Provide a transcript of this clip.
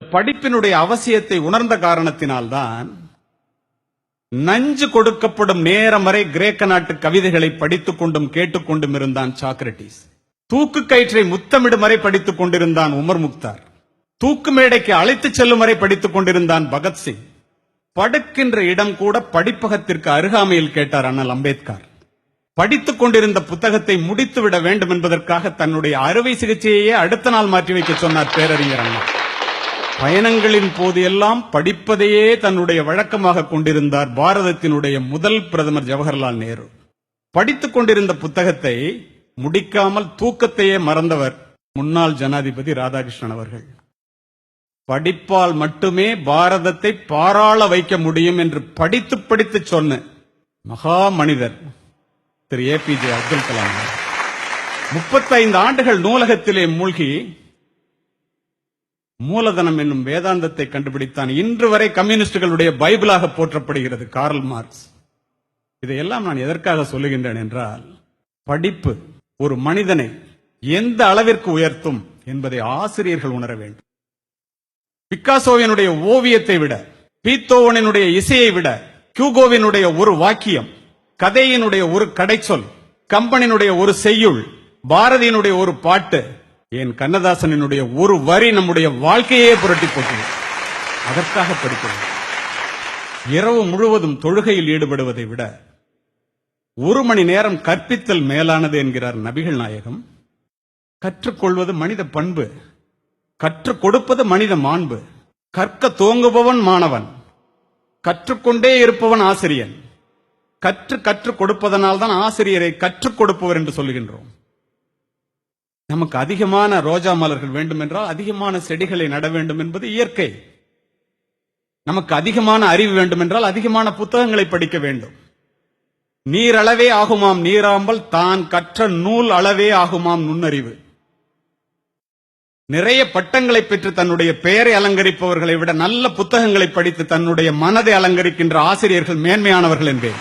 படிப்பினுடைய அவசியத்தை உணர்ந்த காரணத்தினால்தான் நஞ்சு கொடுக்கப்படும் நேரம் வரை கிரேக்க நாட்டு கவிதைகளை படித்துக் கொண்டும் கேட்டுக்கொண்டும் இருந்தான் சாக்ரட்டிஸ். தூக்கு கயிற்றை முத்தமிடும் வரை படித்துக் கொண்டிருந்தான் உமர் முக்தார். தூக்கு மேடைக்கு அழைத்துச் செல்லும் வரை படித்துக் கொண்டிருந்தான் பகத்சிங். படுக்கின்ற இடம் கூட படிப்பகத்திற்கு அருகாமையில் கேட்டார் அண்ணல் அம்பேத்கர். படித்துக் கொண்டிருந்த புத்தகத்தை முடித்துவிட வேண்டும் என்பதற்காக தன்னுடைய அறுவை சிகிச்சையே அடுத்த நாள் மாற்றி வைக்க சொன்னார் பேரறிஞர் அண்ணா. பயணங்களின் போது எல்லாம் படிப்பதையே தன்னுடைய வழக்கமாக கொண்டிருந்தார் பாரதத்தினுடைய முதல் பிரதமர் ஜவஹர்லால் நேரு. படித்துக் கொண்டிருந்த புத்தகத்தை முடிக்காமல் தூக்கத்தையே மறந்தவர் முன்னாள் ஜனாதிபதி ராதாகிருஷ்ணன் அவர்கள். படிப்பால் மட்டுமே பாரதத்தை பாராள வைக்க முடியும் என்று படித்து படித்து சொன்ன மகா மனிதர் திரு ஏபிஜே அப்துல் கலாம். 35 ஆண்டுகள் நூலகத்திலே மூழ்கி மூலதனம் என்னும் வேதாந்தத்தை கண்டுபிடித்தான். இன்று வரை கம்யூனிஸ்டுகளுடைய பைபிளாக போற்றப்படுகிறது கார்ல் மார்க்ஸ். இதையெல்லாம் நான் எதற்காக சொல்லுகின்றேன் என்றால், படிப்பு ஒரு மனிதனை எந்த அளவிற்கு உயர்த்தும் என்பதை ஆசிரியர்கள் உணர வேண்டும். பிக்காசோவினுடைய ஓவியத்தை விட, பீத்தோவனினுடைய இசையை விட, ஹியூகோவினுடைய ஒரு வாக்கியம், கதையினுடைய ஒரு கடைச்சொல், கம்பனினுடைய ஒரு செய்யுள், பாரதியினுடைய ஒரு பாட்டு, என் கண்ணதாசனினுடைய ஒரு வரி நம்முடைய வாழ்க்கையே புரட்டி போட்டது. அதற்காக படிக்கிறது. இரவு முழுவதும் தொழுகையில் ஈடுபடுவதை விட 1 மணி நேரம் கற்பித்தல் மேலானது என்கிறார் நபிகள் நாயகம். கற்றுக்கொள்வது மனித பண்பு, கற்றுக் கொடுப்பது மனித மாண்பு. கற்க துவங்குபவன் மாணவன், கற்றுக்கொண்டே இருப்பவன் ஆசிரியன். கற்றுக் கொடுப்பதனால் தான் ஆசிரியரை கற்றுக் கொடுப்பவர் என்று சொல்லுகின்றோம். நமக்கு அதிகமான ரோஜா மலர்கள் வேண்டும் என்றால் அதிகமான செடிகளை நட வேண்டும் என்பது இயற்கை. நமக்கு அதிகமான அறிவு வேண்டும் என்றால் அதிகமான புத்தகங்களை படிக்க வேண்டும். நீர் அளவே ஆகுமாம் நீராம்பல், தான் கற்ற நூல் அளவே ஆகுமாம் நுண்ணறிவு. நிறைய பட்டங்களை பெற்று தன்னுடைய பெயரை அலங்கரிப்பவர்களை விட நல்ல புத்தகங்களை படித்து தன்னுடைய மனதை அலங்கரிக்கின்ற ஆசிரியர்கள் மேன்மையானவர்கள் என்பேன்.